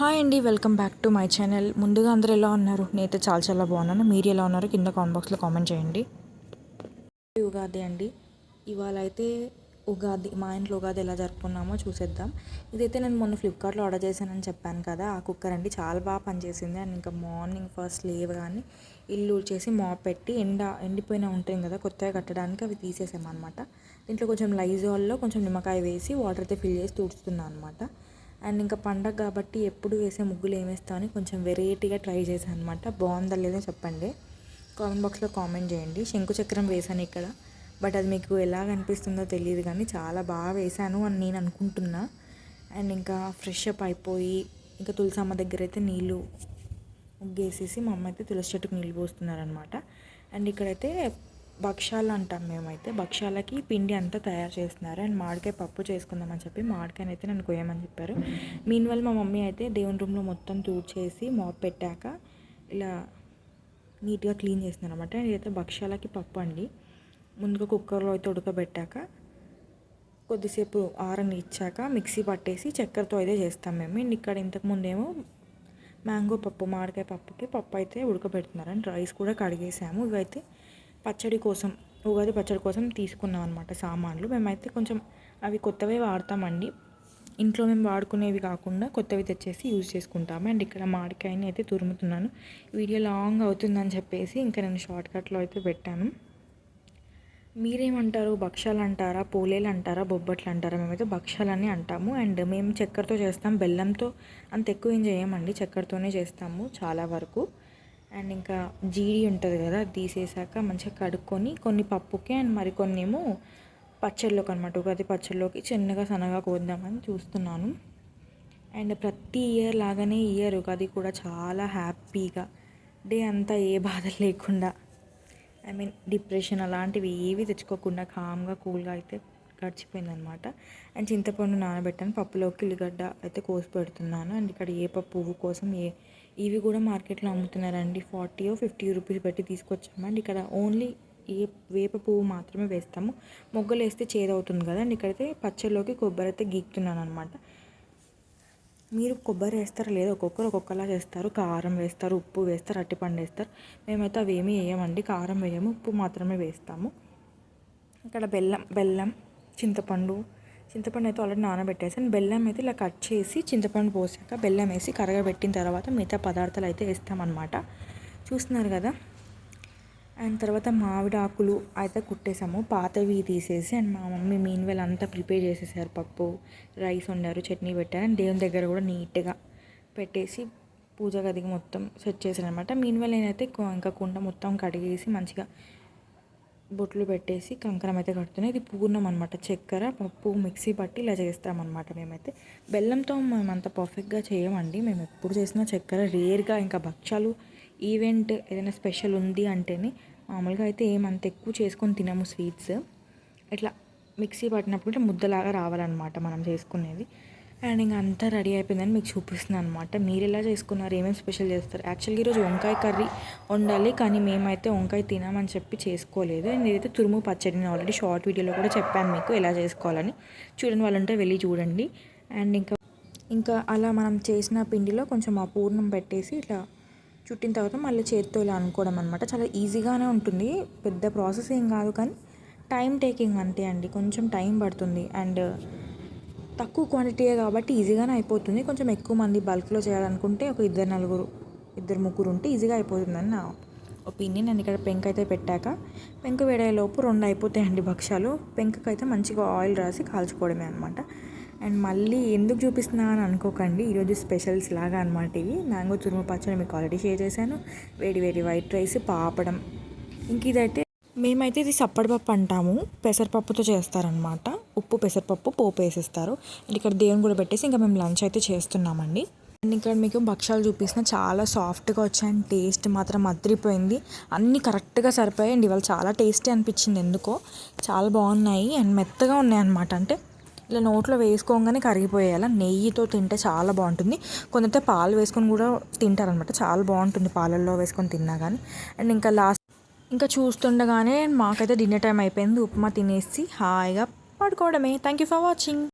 Hi అండి, welcome back to my channel. ముందుగా అందరూ ఎలా ఉన్నారు? నేనైతే చాలా బాగున్నాను. మీరు ఎలా ఉన్నారు? కింద కామెంట్ బాక్స్లో కామెంట్ చేయండి. ఉగాది అండి. ఇవాళ అయితే ఉగాది, మా ఇంట్లో ఉగాది ఎలా జరుపుకున్నామో చూసేద్దాం. ఇదైతే నేను మొన్న ఫ్లిప్కార్ట్లో ఆర్డర్ చేశానని చెప్పాను కదా, ఆ కుక్కర్ అండి. చాలా బాగా పనిచేసింది. అండ్ ఇంకా మార్నింగ్ ఫస్ట్ లేవగానే ఇల్లు చేసి మాప్ పెట్టి ఎండిపోయిన ఉంటుంది కదా, కొత్తగా కట్టడానికి అవి తీసేసామన్నమాట. దీంట్లో కొంచెం లైజాల్లో కొంచెం నిమ్మకాయ వేసి వాటర్ అయితే ఫిల్ చేసి తుడుస్తున్నాను అనమాట. అండ్ ఇంకా పండగ కాబట్టి ఎప్పుడు వేసే ముగ్గులు ఏమేస్తామని కొంచెం వెరైటీగా ట్రై చేశాను అనమాట. బాగుందా లేదో చెప్పండి, కామెంట్ బాక్స్లో కామెంట్ చేయండి. శంకు చక్రం వేశాను ఇక్కడ, బట్ అది మీకు ఎలా కనిపిస్తుందో తెలియదు, కానీ చాలా బాగా వేశాను అని నేను అనుకుంటున్నా. అండ్ ఇంకా ఫ్రెష్ అప్ అయిపోయి ఇంకా తులసమ్మ దగ్గర అయితే నీళ్ళు ముగ్గేసేసి మా అమ్మ అయితే తులసి చెట్టుకు నీళ్ళు పోస్తున్నారనమాట. అండ్ ఇక్కడైతే భక్షాలు అంటాం మేమైతే. భక్షాలకి పిండి అంతా తయారు చేస్తున్నారు. అండ్ మామిడికాయ పప్పు చేసుకుందామని చెప్పి మామిడికాయని అయితే నన్ను కోయమని చెప్పారు. మీన్వల్ మా మమ్మీ అయితే దేవుని రూమ్లో మొత్తం తూడ్చేసి మాప్ పెట్టాక ఇలా నీట్గా క్లీన్ చేస్తున్నారు అనమాట. ఇదైతే భక్షాలకి పప్పు అండి. ముందుగా కుక్కర్లో అయితే ఉడకబెట్టాక కొద్దిసేపు ఆరని ఇచ్చాక మిక్సీ పట్టేసి చక్కెరతో అయితే చేస్తాం మేము. ఇక్కడ ఇంతకుముందేమో మ్యాంగో పప్పు, మామిడికాయ పప్పుకి పప్పు అయితే ఉడకబెడుతున్నారు. అండ్ రైస్ కూడా కడిగేసాము. ఇవైతే పచ్చడి కోసం, ఉగాది పచ్చడి కోసం తీసుకున్నాం అనమాట సామాన్లు. మేమైతే కొంచెం అవి కొత్తవే వాడతామండి. ఇంట్లో మేము వాడుకునేవి కాకుండా కొత్తవి తెచ్చేసి యూజ్ చేసుకుంటాము. అండ్ ఇక్కడ మామిడికాయని అయితే తురుముతున్నాను. వీడియో లాంగ్ అవుతుందని చెప్పేసి ఇంకా నేను షార్ట్కట్లో అయితే పెట్టాను. మీరేమంటారు? భక్షాలు అంటారా, పోలేలు అంటారా, బొబ్బట్లు అంటారా? మేమైతే భక్షాలని అంటాము. అండ్ మేము చక్కెరతో చేస్తాం, బెల్లంతో అంత ఎక్కువ ఏం చేయమండి, చక్కెరతోనే చేస్తాము చాలా వరకు. అండ్ ఇంకా జీడి ఉంటుంది కదా, తీసేసాక మంచిగా కడుక్కొని కొన్ని పప్పుకి అండ్ మరికొన్ని ఏమో పచ్చళ్ళలోకి అనమాట, ఉగాది పచ్చళ్ళలోకి చిన్నగా సన్నగా కోద్దామని చూస్తున్నాను. అండ్ ప్రతి ఇయర్ లాగానే ఇయర్ ఉగాది కూడా చాలా హ్యాపీగా డే అంతా ఏ బాధ లేకుండా, డిప్రెషన్ అలాంటివి ఏవి తెచ్చుకోకుండా కామ్గా కూల్గా అయితే గడిచిపోయిందనమాట. అండ్ చింతపండు నానబెట్టాను, పప్పులోకి ఉల్లిగడ్డ అయితే కోసి పెడుతున్నాను. అండ్ ఇక్కడ ఏప పువ్వు కోసం ఇవి కూడా మార్కెట్లో అమ్ముతున్నారండి. 40 or 50 రూపీస్ పెట్టి తీసుకొచ్చాము. అండ్ ఇక్కడ ఓన్లీ వేప పువ్వు మాత్రమే వేస్తాము. మొగ్గలు వేస్తే చేదవుతుంది కదా. అండ్ ఇక్కడైతే పచ్చళ్ళలోకి కొబ్బరి అయితే గీక్తున్నాను అనమాట. మీరు కొబ్బరి వేస్తారా లేదా? ఒక్కొక్కరు ఒక్కొక్కలా చేస్తారు. కారం వేస్తారు, ఉప్పు వేస్తారు, అరటిపండు వేస్తారు. మేమైతే అవి ఏమీ వేయమండి, కారం వేయము, ఉప్పు మాత్రమే వేస్తాము. ఇక్కడ బెల్లం చింతపండు అయితే ఆల్రెడీ నానబెట్టేసాను. బెల్లం అయితే ఇలా కట్ చేసి చింతపండు పోసాక బెల్లం వేసి కరగబెట్టిన తర్వాత మిగతా పదార్థాలు అయితే వేస్తామన్నమాట. చూస్తున్నారు కదా. అండ్ తర్వాత మామిడి ఆకులు అయితే కుట్టేసాము, పాతవి తీసేసి. అండ్ మా మమ్మీ మీన్వెల్ అంతా ప్రిపేర్ చేసేసారు. పప్పు, రైస్ వండారు, చట్నీ పెట్టారు. అండ్ దేవుని దగ్గర కూడా నీట్గా పెట్టేసి పూజ గదికి మొత్తం సెట్ చేశారు అనమాట. మీన్వెల్ నేనైతే ఇంకా కుండ మొత్తం కడిగేసి మంచిగా బొట్లు పెట్టేసి కంకణం అయితే కడుతున్నాయి. ఇది పూర్ణం అనమాట, చక్కెర పప్పు మిక్సీ పట్టి ఇలా చేస్తామన్నమాట. మేమైతే బెల్లంతో మేము అంత పర్ఫెక్ట్గా చేయమండి. మేము ఎప్పుడు చేసినా చక్కెర, రేర్గా ఇంకా భక్షాలు ఈవెంట్ ఏదైనా స్పెషల్ ఉంది అంటేనే. మామూలుగా అయితే ఏమంత ఎక్కువ చేసుకొని తినము స్వీట్స్. ఇట్లా మిక్సీ పట్టినప్పుడు ముద్దలాగా రావాలన్నమాట మనం చేసుకునేది. అండ్ ఇంకా అంతా రెడీ అయిపోయిందని మీకు చూపిస్తున్నాను అనమాట. మీరు ఎలా చేసుకున్నారు, ఏమేమి స్పెషల్ చేస్తారు? యాక్చువల్గా ఈరోజు వంకాయ కర్రీ వండాలి, కానీ మేమైతే వంకాయ తినామని చెప్పి చేసుకోలేదు. అండ్ ఇదైతే తురుము పచ్చడి, నేను ఆల్రెడీ షార్ట్ వీడియోలో కూడా చెప్పాను మీకు ఎలా చేసుకోవాలని. చూడని వాళ్ళంటే వెళ్ళి చూడండి. అండ్ ఇంకా అలా మనం చేసిన పిండిలో కొంచెం ఆ పూర్ణం పెట్టేసి ఇట్లా చుట్టిన తర్వాత మళ్ళీ చేతితో ఇలా అనుకోవడం అనమాట. చాలా ఈజీగానే ఉంటుంది, పెద్ద ప్రాసెస్ ఏం కాదు, కానీ టైం టేకింగ్ అంతే అండి, కొంచెం టైం పడుతుంది. అండ్ తక్కువ క్వాంటిటీయే కాబట్టి ఈజీగానే అయిపోతుంది. కొంచెం ఎక్కువ మంది బల్క్లో చేయాలనుకుంటే ఒక 2 ముగ్గురు ఉంటే ఈజీగా అయిపోతుందని నా ఒపీనియన్. అండ్ ఇక్కడ పెంక అయితే పెట్టాక పెంక వేడేలోపు 2 అయిపోతాయండి భక్షాలు. పెంకకైతే మంచిగా ఆయిల్ రాసి కాల్చుకోవడమే అనమాట. అండ్ మళ్ళీ ఎందుకు చూపిస్తున్నా అని అనుకోకండి, ఈరోజు స్పెషల్స్ లాగా అనమాట. ఇవి మ్యాంగో తురుము పచ్చడి మీకు ఆల్రెడీ షేర్ చేశాను, వేడి వైట్ రైస్, పాపడం. ఇంక ఇదైతే మేమైతే ఇది సప్పడిపప్పు అంటాము, పెసరపప్పుతో చేస్తారనమాట. ఉప్పు పెసరపప్పు పోపు వేసేస్తారు. అండ్ ఇక్కడ దేవుని కూడా పెట్టేసి ఇంకా మేము లంచ్ అయితే చేస్తున్నామండి. అండ్ ఇక్కడ మీకు భక్షాలు చూపిస్తున్న చాలా సాఫ్ట్గా వచ్చాయి. అండ్ టేస్ట్ మాత్రం అదిరిపోయింది, అన్నీ కరెక్ట్గా సరిపోయాయి. అండ్ ఇవాళ చాలా టేస్టీ అనిపించింది ఎందుకో, చాలా బాగున్నాయి. అండ్ మెత్తగా ఉన్నాయి అనమాట. అంటే ఇలా నోట్లో వేసుకోగానే కరిగిపోయేలా. నెయ్యితో తింటే చాలా బాగుంటుంది. కొందరైతే పాలు వేసుకొని కూడా తింటారనమాట, చాలా బాగుంటుంది పాలల్లో వేసుకొని తిన్నా కానీ. అండ్ ఇంకా చూస్తుండగానే మాకైతే డిన్నర్ టైం అయిపోయింది. ఉప్మా తినేసి హాయిగా పడుకోవడమే. Thank you for watching.